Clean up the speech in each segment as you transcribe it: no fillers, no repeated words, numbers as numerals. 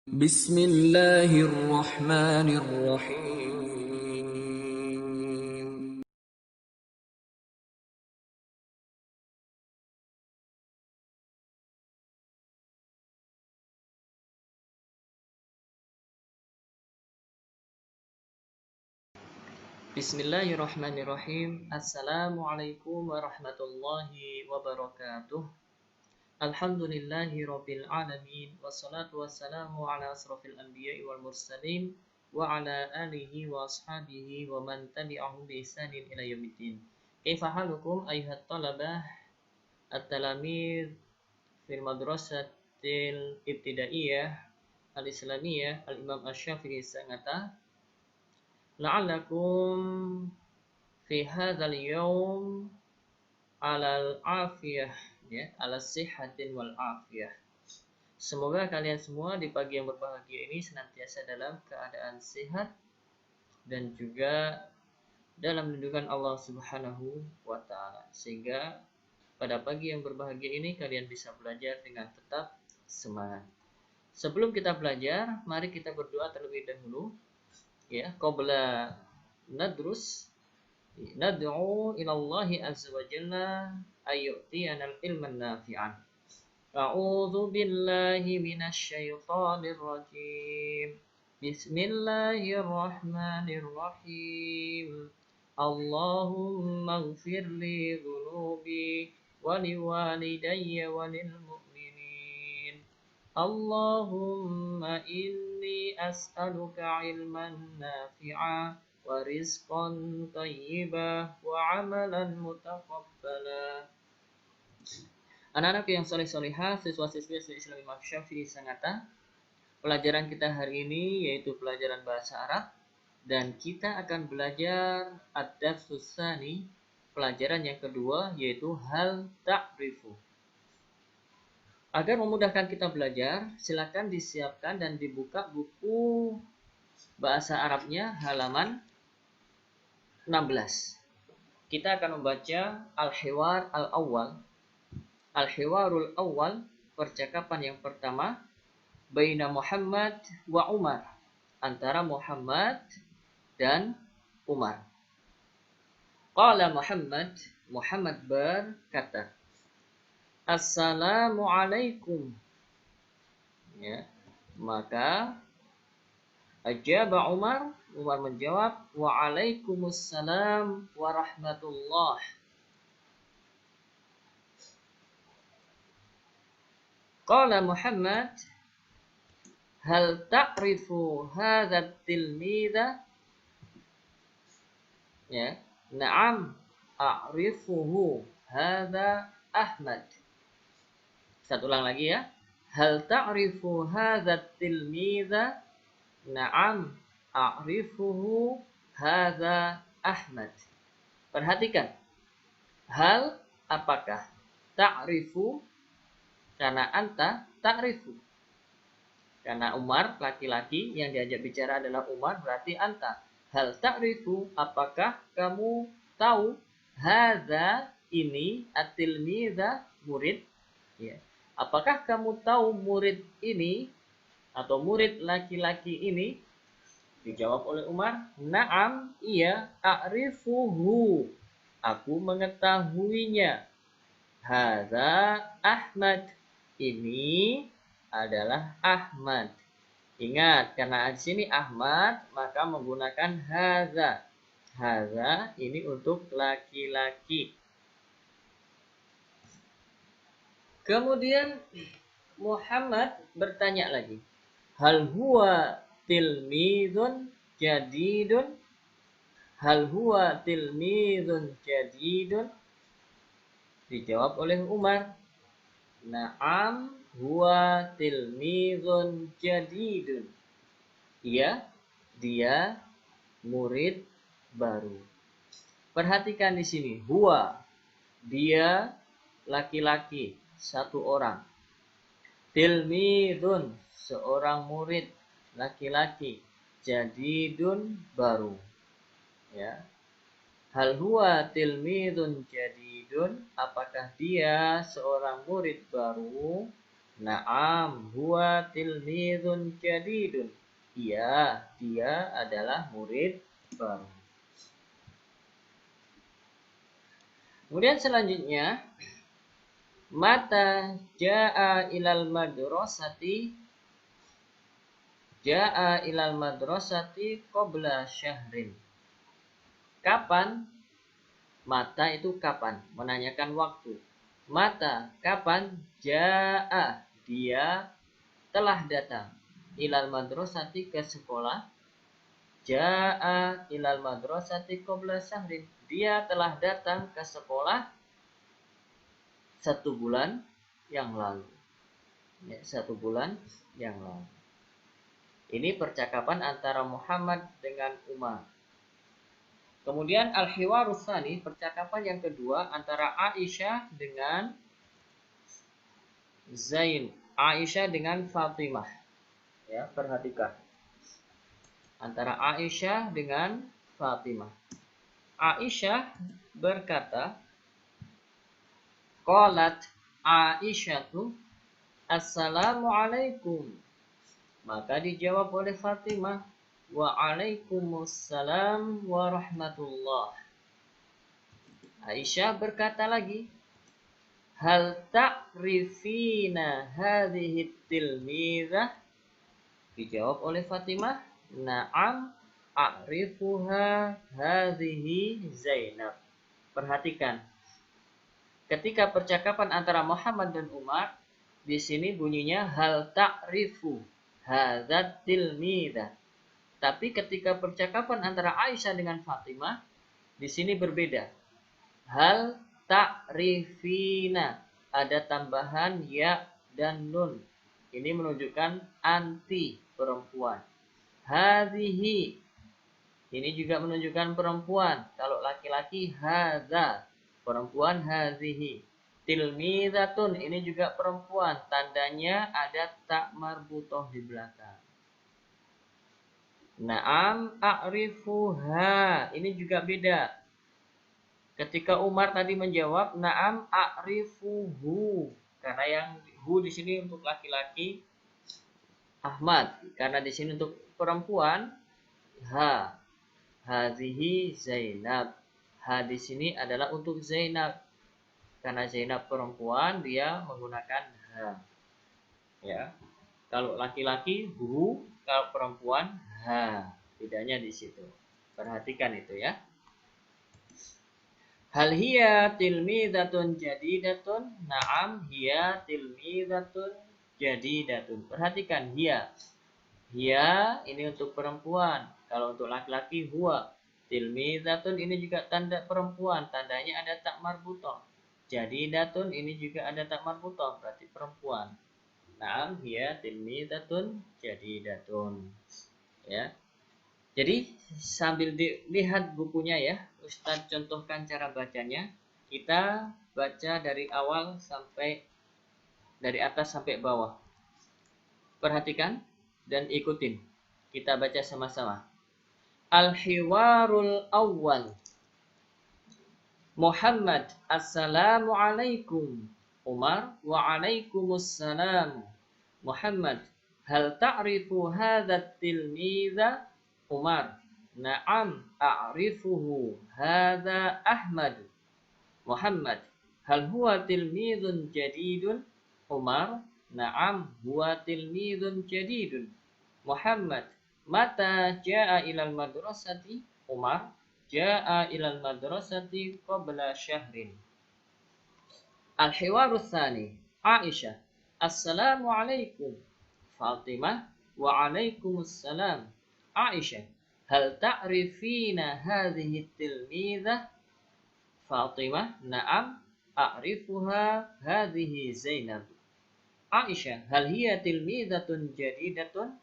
Bismillahirrahmanirrahim. Bismillahirrahmanirrahim. Assalamualaikum warahmatullahi wabarakatuh. Alhamdulillahi rabbil alamin. Wassalatu wassalamu ala asrafil anbiya'i wal mursalin wa ala alihi wa ashabihi wa man tabi'ahum bi ihsanin ila yaumiddin. Kaifa halukum ayyuhat talabah at-talamid fil madrasatil ibtidaiyah al-islamiyah al-Imam Asy-Syafi'i sangata la'allakum fi hadzal yaum alal afiyah, ya, ala sihatin wal afiyah. Semoga kalian semua di pagi yang berbahagia ini senantiasa dalam keadaan sehat dan juga dalam lindungan Allah Subhanahu wa taala, sehingga pada pagi yang berbahagia ini kalian bisa belajar dengan tetap semangat. Sebelum kita belajar, mari kita berdoa terlebih dahulu, ya, qabla nadrus nad'u ila Allah azza wa jalla ayyutiyana al-ilman nafi'an. A'udzu billahi minasy syaithanir rajim. Bismillahirrahmanirrahim. Allahumma ighfir li dhunubi wa liwalidayya wa lil mu'minin. Allahumma inni as'aluka ilman nafi'a wa rizqan thayyibah wa amalan mutaqabbala. Anak-anak yang soleh-solehah, siswa-siswi Islam Imam Syafi'i sangata, pelajaran kita hari ini yaitu pelajaran bahasa Arab, dan kita akan belajar ad-darsus tsani, pelajaran yang kedua, yaitu hal ta'rifu. Agar memudahkan kita belajar, silakan disiapkan dan dibuka buku bahasa Arabnya halaman 16. Kita akan membaca al-hiwar al-awwal. Al-hiwarul awwal, percakapan yang pertama, baina Muhammad wa Umar, antara Muhammad dan Umar. Qala Muhammad berkata, Assalamualaikum. Ya, maka ajaba Umar menjawab, Waalaikumsalam warahmatullah. Qala Muhammad, hal ta'rifu hadha tilmidha? Ya, na'am a'rifuhu, hadha Ahmad. Saya ulang lagi, ya. Hal ta'rifu hadha tilmidha? Na'am a'rifuhu, hadha Ahmad. Perhatikan. Hal, apakah? Ta'rifu, karena anta, ta'rifu. Karena Umar, laki-laki, yang diajak bicara adalah Umar, berarti anta. Hal ta'rifu, apakah kamu tahu? Hadza, ini, at-tilmidha, murid. Ya. Apakah kamu tahu murid ini, atau murid laki-laki ini? Dijawab oleh Umar, na'am, iya, a'rifuhu, aku mengetahuinya. Hadza Ahmad, ini adalah Ahmad. Ingat, karena di sini Ahmad, maka menggunakan hadza. Hadza ini untuk laki-laki. Kemudian Muhammad bertanya lagi, hal huwa tilmidun jadidun? Hal huwa tilmidun jadidun? Dijawab oleh Umar, na'am huwa tilmidun jadidun. Iya, dia murid baru. Perhatikan di sini, huwa, dia laki-laki, satu orang. Tilmidun, seorang murid laki-laki. Jadidun, baru. Ya. Hal huwa tilmidun jadidun, apakah dia seorang murid baru? Na'am huwa tilmidun jadidun. Iya, dia adalah murid baru. Kemudian selanjutnya, mata ja'a ilal madrasati qabla syahrin. Kapan? Mata itu kapan? Menanyakan waktu. Mata, kapan? Ja'a, dia telah datang. Ilal madrasati, ke sekolah. Ja'a ilal madrasati qabla syahrin. Dia telah datang ke sekolah 1 bulan yang lalu. Ya, 1 bulan yang lalu. Ini percakapan antara Muhammad dengan Umar. Kemudian al-hiwarus tsani, percakapan yang kedua antara Aisyah dengan Zain, Aisyah dengan Fatimah. Ya, perhatikan. Antara Aisyah dengan Fatimah. Aisyah berkata, qalat Aisyatu assalamualaikum. Maka dijawab oleh Fatimah, waalaikumsalam warahmatullah. Aisyah berkata lagi, hal ta'rifina hadhihi tilmizah? Dijawab oleh Fatimah, na'am a'rifuha hadhihi Zainab. Perhatikan, ketika percakapan antara Muhammad dan Umar, di sini bunyinya hal ta'rifu hadzat tilmizah. Tapi ketika percakapan antara Aisyah dengan Fatimah, di sini berbeda. Hal ta'rifina, ada tambahan ya dan nun. Ini menunjukkan anti, perempuan. Hadhihi, ini juga menunjukkan perempuan. Kalau laki-laki hadza, perempuan hadhihi. Tilmizatun, ini juga perempuan. Tandanya ada tak marbutoh di belakang. Naam a'rifuha, ini juga beda. Ketika Umar tadi menjawab na'am a'rifuhu, karena yang hu di sini untuk laki-laki Ahmad, karena di sini untuk perempuan ha. Hadhihi Zainab. Ha di sini adalah untuk Zainab. Karena Zainab perempuan, dia menggunakan ha. Ya. Kalau laki-laki hu, kalau perempuan ha. Bedanya di situ. Perhatikan itu ya. Hal hiya tilmizatun jadidatun? Na'am hiya tilmizatun jadidatun. Perhatikan hiya. Hiya ini untuk perempuan. Kalau untuk laki-laki huwa. Tilmizatun ini juga tanda perempuan. Tandanya ada tak marbutoh. Jadidatun ini juga ada tak marbutoh. Berarti perempuan. Na'am hiya tilmizatun jadidatun. Ya. Jadi sambil dilihat bukunya ya, Ustadz contohkan cara bacanya. Kita baca dari awal sampai dari atas sampai bawah. Perhatikan dan ikutin. Kita baca sama-sama. Al-hiwarul awwal. Muhammad, assalamualaikum. Umar, waalaikumsalam. Muhammad, hal ta'rifu hadha tilmiza? Umar, na'am a'rifuhu hadha Ahmad. Muhammad, hal huwa tilmizun jadidun? Umar, na'am huwa tilmizun jadidun. Muhammad, mata ja'a ilal madrasati? Umar, ja'a ilal madrasati qabla syahrin. Al-hiwarus tsani, Aisyah, assalamualaikum. Fatimah, waalaikumsalam. Aisyah, hal ta'rifina hadhihi tilmizah? Fatimah, na'am a'rifuha hadhihi Zainab. Aisyah, hal hiya tilmizatun jadidatun?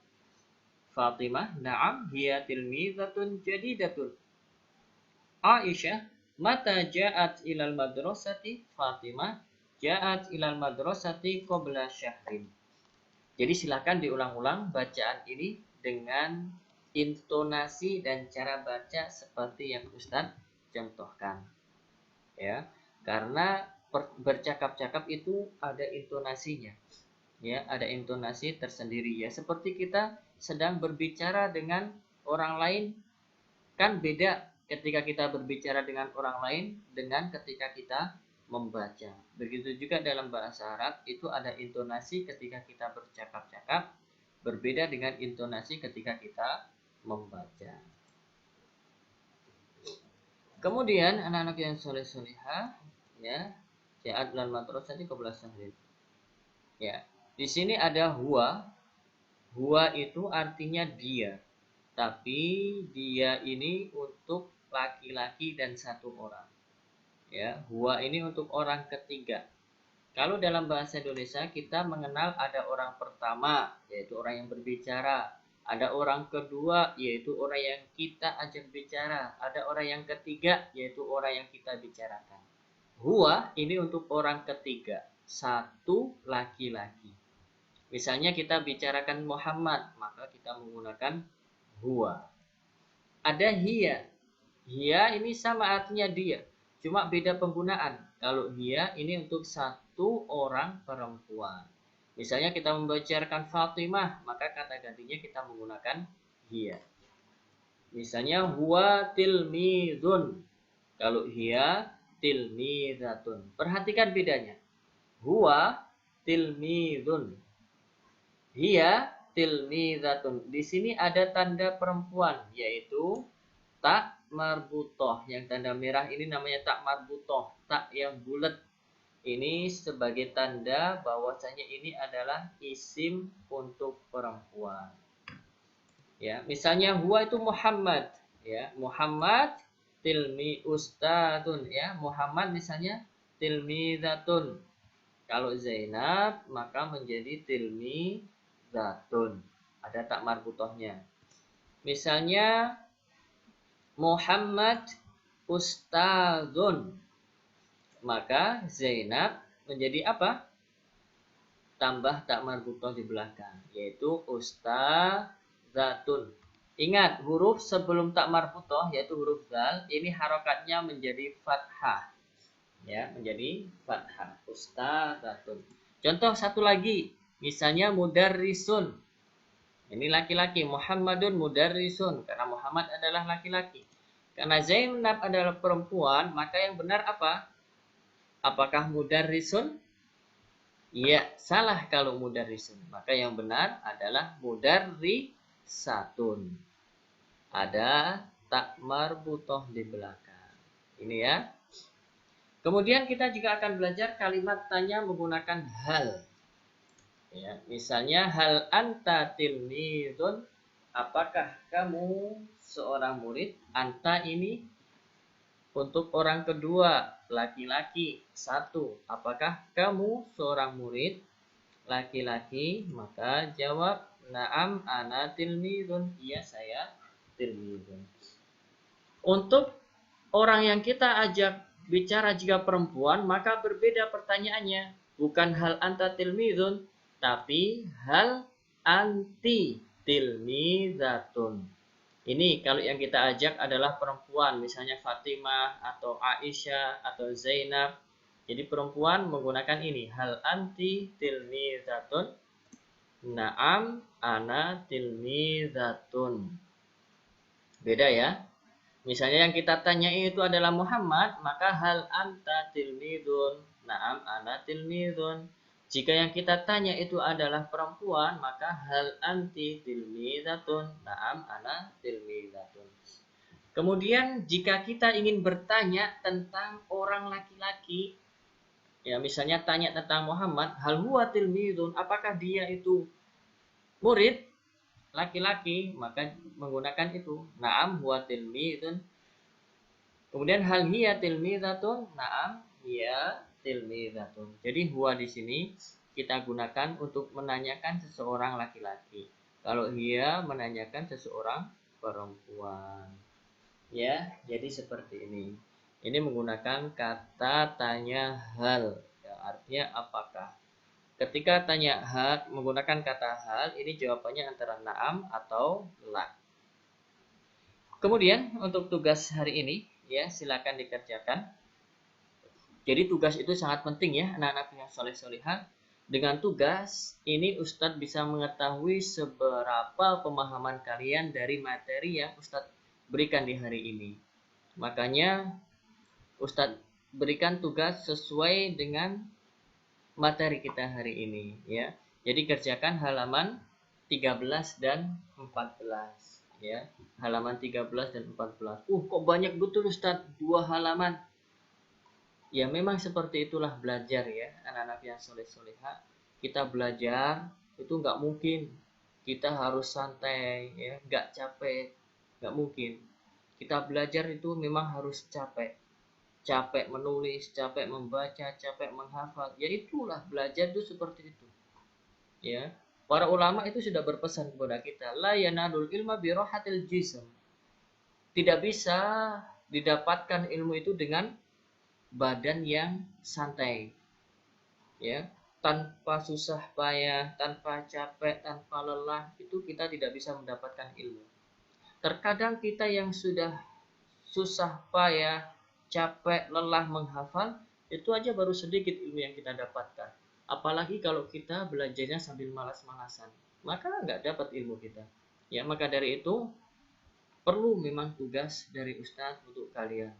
Fatimah, na'am hiya tilmizatun jadidatun. Aisyah, mata ja'at ilal madrasati? Fatimah, ja'at ilal madrasati qabla syahrin. Jadi silakan diulang-ulang bacaan ini dengan intonasi dan cara baca seperti yang Ustadz contohkan. Ya, karena bercakap-cakap itu ada intonasinya. Ya, ada intonasi tersendiri ya. Seperti kita sedang berbicara dengan orang lain, kan beda ketika kita berbicara dengan orang lain dengan ketika kita membaca. Begitu juga dalam bahasa Arab itu ada intonasi ketika kita bercakap-cakap, berbeda dengan intonasi ketika kita membaca. Kemudian anak-anak yang soleh-solehah ya, Ja'ad dan madrasah 13 hari. Ya, di sini ada huwa. Huwa itu artinya dia. Tapi dia ini untuk laki-laki dan satu orang. Ya, huwa ini untuk orang ketiga. Kalau dalam bahasa Indonesia kita mengenal ada orang pertama, yaitu orang yang berbicara. Ada orang kedua, yaitu orang yang kita ajak bicara. Ada orang yang ketiga, yaitu orang yang kita bicarakan. Huwa ini untuk orang ketiga, satu laki-laki. Misalnya kita bicarakan Muhammad, maka kita menggunakan huwa. Ada hiya. Hiya ini sama artinya dia, cuma beda penggunaan. Kalau hiya ini untuk satu orang perempuan. Misalnya kita membicarakan Fatimah, maka kata gantinya kita menggunakan hiya. Misalnya huwa tilmidun. Kalau hiya tilmidatun. Perhatikan bedanya. Huwa tilmidun. Hiya tilmidatun. Di sini ada tanda perempuan, yaitu tak marbutoh. Yang tanda merah ini namanya tak marbutoh, tak yang bulat. Ini sebagai tanda bahwasanya ini adalah isim untuk perempuan. Ya, misalnya huwa itu Muhammad, ya. Muhammad tilmi ustadun, ya. Muhammad misalnya tilmidatun. Kalau Zainab maka menjadi tilmidatun. Ada tak marbutohnya. Misalnya Muhammad ustadzun, maka Zainab menjadi apa? Tambah tak marbutoh di belakang, yaitu ustadzatun. Ingat, huruf sebelum tak marbutoh yaitu huruf zal, ini harokatnya menjadi fathah. Ya, menjadi fathah. Ustadzatun. Contoh satu lagi, misalnya mudarrisun. Ini laki-laki, Muhammadun mudarrisun, karena Muhammad adalah laki-laki. Karena Zainab adalah perempuan, maka yang benar apa? Apakah mudarrisun? Iya, salah kalau mudarrisun. Maka yang benar adalah mudarrisatun. Ada tak marbutoh di belakang. Ini ya. Kemudian kita juga akan belajar kalimat tanya menggunakan hal. Ya, misalnya hal anta tilmidun, apakah kamu seorang murid? Anta ini untuk orang kedua, laki-laki. Satu, apakah kamu seorang murid? Laki-laki, maka jawab na'am ana tilmidun. Iya, saya tilmidun. Untuk orang yang kita ajak bicara jika perempuan, maka berbeda pertanyaannya. Bukan hal anta tilmidun, tapi hal anti tilmidatun. Ini kalau yang kita ajak adalah perempuan, misalnya Fatimah atau Aisyah atau Zainab. Jadi perempuan menggunakan ini, hal anti tilmidatun. Naam ana tilmidatun. Beda ya. Misalnya yang kita tanya itu adalah Muhammad, maka hal anta tilmidun. Naam ana tilmidun. Jika yang kita tanya itu adalah perempuan, maka hal anti tilmidatun. Naam ana tilmidatun. Kemudian jika kita ingin bertanya tentang orang laki-laki, ya misalnya tanya tentang Muhammad, hal huwa tilmidun, apakah dia itu murid laki-laki, maka menggunakan itu. Naam huwa tilmidun. Kemudian hal hiya tilmidatun, naam hiya tilmidatun. Jadi huwa di sini kita gunakan untuk menanyakan seseorang laki-laki. Kalau hiya menanyakan seseorang perempuan. Ya, jadi seperti ini. Ini menggunakan kata tanya hal. Ya, artinya apakah. Ketika tanya hal menggunakan kata hal, ini jawabannya antara naam atau la. Kemudian untuk tugas hari ini, ya silakan dikerjakan. Jadi tugas itu sangat penting ya anak-anak yang soleh-solehah. Dengan tugas, ini Ustadz bisa mengetahui seberapa pemahaman kalian dari materi yang Ustadz berikan di hari ini. Makanya Ustadz berikan tugas sesuai dengan materi kita hari ini ya. Jadi kerjakan halaman 13 dan 14 ya. Halaman 13 dan 14. Kok banyak betul Ustadz, 2 halaman. Ya memang seperti itulah belajar ya, anak-anak yang soleh-soleha. Kita belajar itu nggak mungkin kita harus santai ya, nggak capek, nggak mungkin. Kita belajar itu memang harus capek, capek menulis, capek membaca, capek menghafal. Ya itulah belajar itu seperti itu ya. Para ulama itu sudah berpesan kepada kita, la yanalul ilma birohatil jism. Tidak bisa didapatkan ilmu itu dengan badan yang santai ya, tanpa susah payah, tanpa capek, tanpa lelah, itu kita tidak bisa mendapatkan ilmu. Terkadang kita yang sudah susah payah, capek, lelah menghafal, itu aja baru sedikit ilmu yang kita dapatkan. Apalagi kalau kita belajarnya sambil malas-malasan, maka nggak dapat ilmu kita ya. Maka dari itu perlu memang tugas dari Ustadz untuk kalian.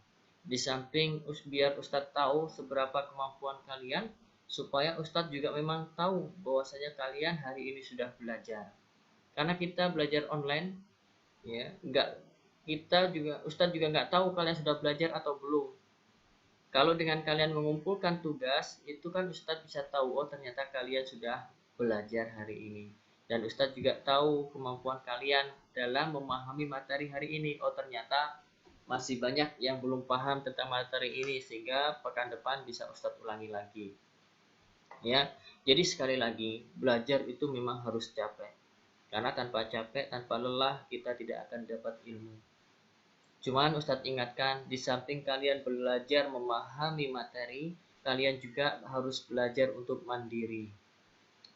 Di samping biar Ustadz tahu seberapa kemampuan kalian, supaya Ustadz juga memang tahu bahwasanya kalian hari ini sudah belajar. Karena kita belajar online, ya, Ustadz juga nggak tahu kalian sudah belajar atau belum. Kalau dengan kalian mengumpulkan tugas, itu kan Ustadz bisa tahu, oh ternyata kalian sudah belajar hari ini. Dan Ustadz juga tahu kemampuan kalian dalam memahami materi hari ini. Oh ternyata masih banyak yang belum paham tentang materi ini, sehingga pekan depan bisa Ustadz ulangi lagi ya. Jadi sekali lagi, belajar itu memang harus capek, karena tanpa capek, tanpa lelah, kita tidak akan dapat ilmu. Cuman Ustadz ingatkan, di samping kalian belajar memahami materi, kalian juga harus belajar untuk mandiri.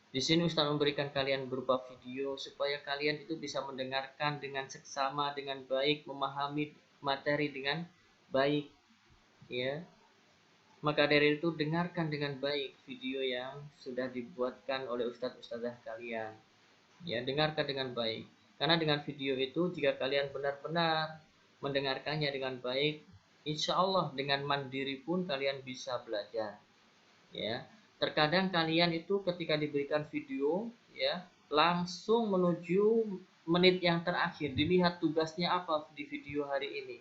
Di sini Ustadz memberikan kalian berupa video supaya kalian itu bisa mendengarkan dengan seksama, dengan baik, memahami materi dengan baik ya. Maka dari itu dengarkan dengan baik video yang sudah dibuatkan oleh ustadz-ustadzah kalian ya, dengarkan dengan baik, karena dengan video itu jika kalian benar-benar mendengarkannya dengan baik, insya Allah dengan mandiri pun kalian bisa belajar ya. Terkadang kalian itu ketika diberikan video ya, langsung menuju menit yang terakhir, dilihat tugasnya apa di video hari ini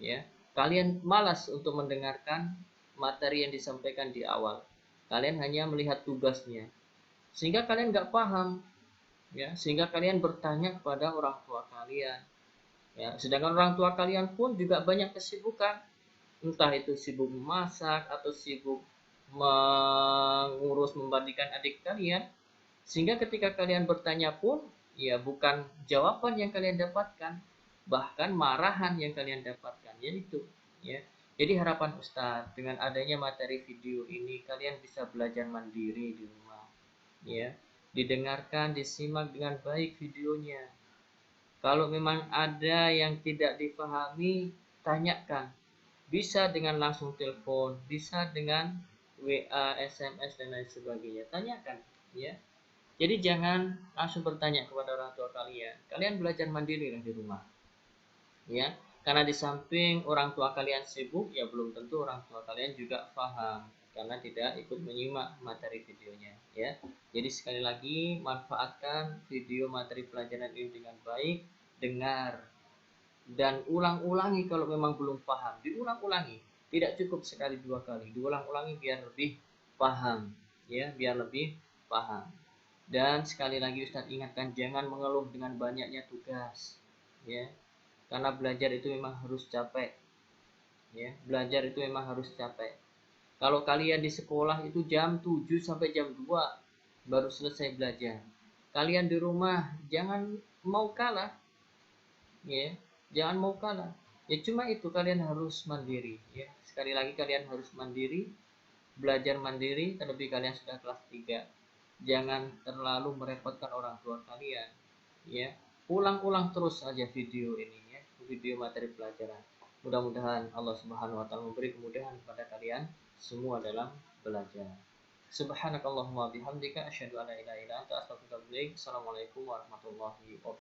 ya. Kalian malas untuk mendengarkan materi yang disampaikan di awal, kalian hanya melihat tugasnya, sehingga kalian nggak paham ya, sehingga kalian bertanya kepada orang tua kalian ya. Sedangkan orang tua kalian pun juga banyak kesibukan, entah itu sibuk memasak atau sibuk mengurus membandingkan adik kalian, sehingga ketika kalian bertanya pun ya bukan jawaban yang kalian dapatkan, bahkan marahan yang kalian dapatkan ya itu ya. Jadi harapan Ustadz dengan adanya materi video ini, kalian bisa belajar mandiri di rumah ya, didengarkan, disimak dengan baik videonya. Kalau memang ada yang tidak dipahami, tanyakan, bisa dengan langsung telepon, bisa dengan WA, SMS dan lain sebagainya, tanyakan ya. Jadi jangan langsung bertanya kepada orang tua kalian, kalian belajar mandiri lah di rumah ya. Karena di samping orang tua kalian sibuk, ya belum tentu orang tua kalian juga paham karena tidak ikut menyimak materi videonya ya. Jadi sekali lagi, manfaatkan video materi pelajaran ini dengan baik, dengar dan ulang-ulangi. Kalau memang belum paham, diulang-ulangi, tidak cukup sekali dua kali, diulang-ulangi biar lebih paham ya, biar lebih paham. Dan sekali lagi Ustadz ingatkan, jangan mengeluh dengan banyaknya tugas ya, karena belajar itu memang harus capek ya, belajar itu memang harus capek. Kalau kalian di sekolah itu jam 7 sampai jam 2 baru selesai belajar, kalian di rumah jangan mau kalah ya, jangan mau kalah ya. Cuma itu, kalian harus mandiri ya. Sekali lagi, kalian harus mandiri, belajar mandiri, terlebih kalian sudah kelas 3. Jangan terlalu merepotkan orang tua kalian ya. Ulang-ulang terus saja video ini ya, video materi pelajaran. Mudah-mudahan Allah Subhanahu wa taala memberi kemudahan kepada kalian semua dalam belajar. Subhanakallahumma bihamdika asyhadu an la ilaha illa anta astaghfiruka wa atubu ilaik. Assalamualaikum warahmatullahi wabarakatuh.